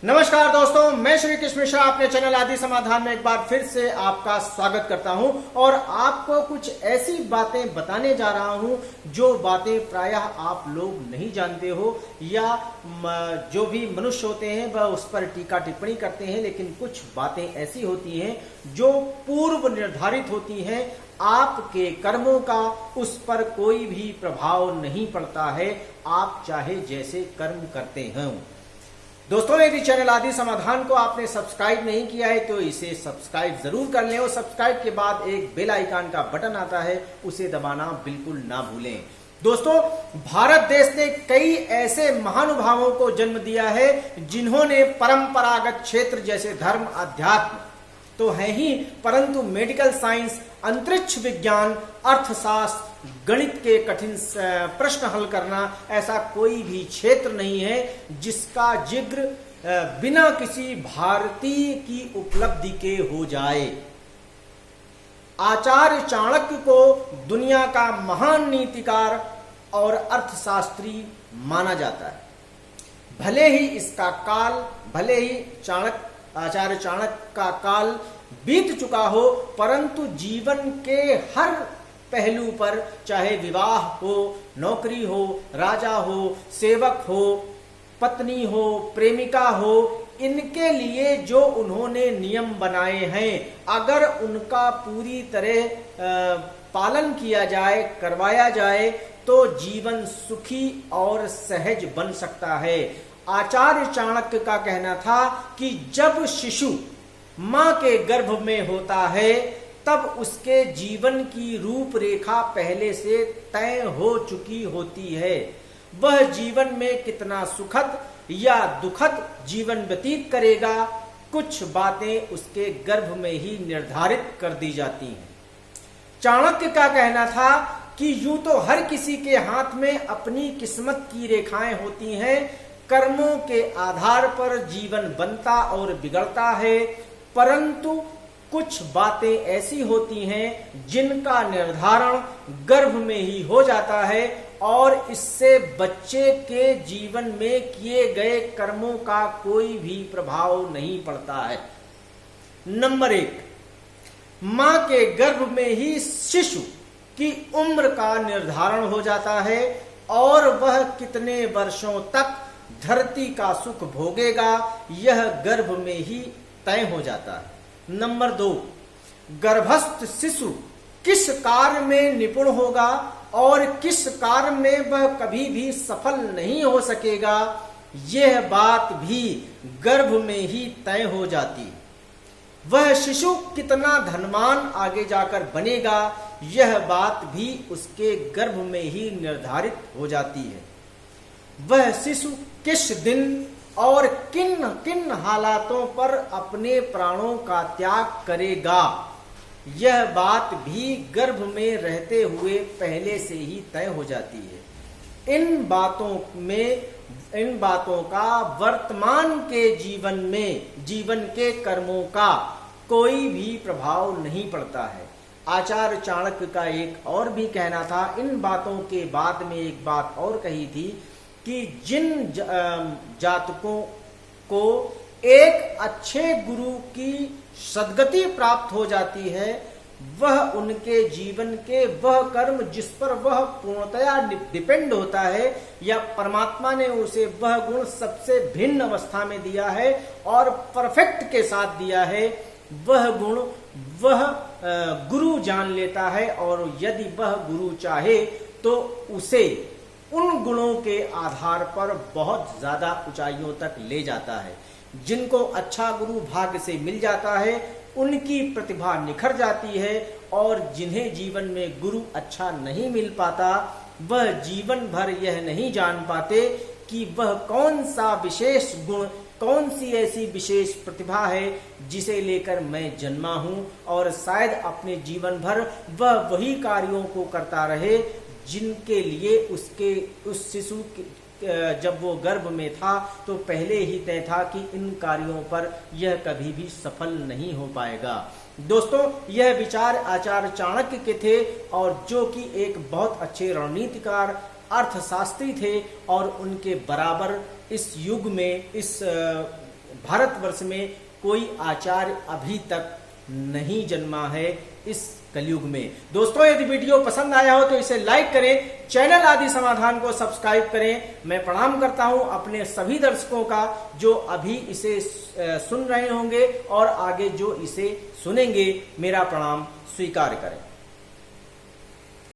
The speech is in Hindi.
नमस्कार दोस्तों, मैं श्री कृष्ण मिश्रा अपने चैनल आदि समाधान में एक बार फिर से आपका स्वागत करता हूं और आपको कुछ ऐसी बातें बताने जा रहा हूं जो बातें प्रायः आप लोग नहीं जानते हो या जो भी मनुष्य होते हैं वह उस पर टीका टिप्पणी करते हैं, लेकिन कुछ बातें ऐसी होती हैं जो पूर्व निर्धारित होती हैं। आपके कर्मों का उस पर कोई भी प्रभाव नहीं पड़ता है, आप चाहे जैसे कर्म करते हैं। दोस्तों, यदि चैनल आदि समाधान को आपने सब्सक्राइब नहीं किया है तो इसे सब्सक्राइब जरूर कर लें और सब्सक्राइब के बाद एक बेल आइकन का बटन आता है, उसे दबाना बिल्कुल ना भूलें। दोस्तों, भारत देश ने कई ऐसे महानुभावों को जन्म दिया है जिन्होंने परंपरागत क्षेत्र जैसे धर्म, अध्यात्म तो है ही, परंतु मेडिकल साइंस, अंतरिक्ष विज्ञान, अर्थशास्त्र, गणित के कठिन प्रश्न हल करना, ऐसा कोई भी क्षेत्र नहीं है जिसका जिक्र बिना किसी भारतीय की उपलब्धि के हो जाए। आचार्य चाणक्य को दुनिया का महान नीतिकार और अर्थशास्त्री माना जाता है। भले ही इसका काल, भले ही आचार्य चाणक्य का काल बीत चुका हो, परंतु जीवन के हर पहलू पर, चाहे विवाह हो, नौकरी हो, राजा हो, सेवक हो, पत्नी हो, प्रेमिका हो, इनके लिए जो उन्होंने नियम बनाए हैं, अगर उनका पूरी तरह पालन किया जाए, करवाया जाए तो जीवन सुखी और सहज बन सकता है। आचार्य चाणक्य का कहना था कि जब शिशु मां के गर्भ में होता है तब उसके जीवन की रूपरेखा पहले से तय हो चुकी होती है। वह जीवन में कितना सुखद या दुखद जीवन व्यतीत करेगा, कुछ बातें उसके गर्भ में ही निर्धारित कर दी जाती हैं। चाणक्य का कहना था कि यूं तो हर किसी के हाथ में अपनी किस्मत की रेखाएं होती हैं, कर्मों के आधार पर जीवन बनता और बिगड़ता है, परंतु कुछ बातें ऐसी होती हैं जिनका निर्धारण गर्भ में ही हो जाता है और इससे बच्चे के जीवन में किए गए कर्मों का कोई भी प्रभाव नहीं पड़ता है। नंबर 1, मां के गर्भ में ही शिशु की उम्र का निर्धारण हो जाता है और वह कितने वर्षों तक धरती का सुख भोगेगा यह गर्भ में ही तय हो जाता है। नंबर 2, गर्भस्थ शिशु किस कार्य में निपुण होगा और किस कार्य में वह कभी भी सफल नहीं हो सकेगा, यह बात भी गर्भ में ही तय हो जाती है। वह शिशु कितना धनवान आगे जाकर बनेगा, यह बात भी उसके गर्भ में ही निर्धारित हो जाती है। वह शिशु किस दिन और किन किन हालातों पर अपने प्राणों का त्याग करेगा, यह बात भी गर्भ में रहते हुए पहले से ही तय हो जाती है। इन बातों का वर्तमान के जीवन में, जीवन के कर्मों का कोई भी प्रभाव नहीं पड़ता है। आचार्य चाणक्य का एक और भी कहना था, इन बातों के बाद में एक बात और कही थी कि जिन जातकों को एक अच्छे गुरु की सद्गति प्राप्त हो जाती है, वह उनके जीवन के वह कर्म जिस पर वह पूर्णतया डिपेंड होता है या परमात्मा ने उसे वह गुण सबसे भिन्न अवस्था में दिया है और परफेक्ट के साथ दिया है, वह गुण वह गुरु जान लेता है और यदि वह गुरु चाहे तो उसे उन गुणों के आधार पर बहुत ज्यादा ऊंचाइयों तक ले जाता है। जिनको अच्छा गुरु भाग्य से मिल जाता है उनकी प्रतिभा निखर जाती है और जिन्हें जीवन में गुरु अच्छा नहीं मिल पाता, वह जीवन भर यह नहीं जान पाते कि वह कौन सा विशेष गुण, कौन सी ऐसी विशेष प्रतिभा है जिसे लेकर मैं जन्मा हूं और शायद अपने जीवन भर वह वही कार्यों को करता रहे जिनके लिए उस शिशु जब वो गर्भ में था तो पहले ही तय था कि इन कार्यों पर यह कभी भी सफल नहीं हो पाएगा। दोस्तों, यह विचार आचार्य चाणक्य के थे और जो कि एक बहुत अच्छे रणनीतिकार, अर्थशास्त्री थे और उनके बराबर इस युग में, इस भारतवर्ष में कोई आचार्य अभी तक नहीं जन्मा है इस कलयुग में। दोस्तों, यदि वीडियो पसंद आया हो तो इसे लाइक करें, चैनल आदि समाधान को सब्सक्राइब करें। मैं प्रणाम करता हूं अपने सभी दर्शकों का जो अभी इसे सुन रहे होंगे और आगे जो इसे सुनेंगे, मेरा प्रणाम स्वीकार करें।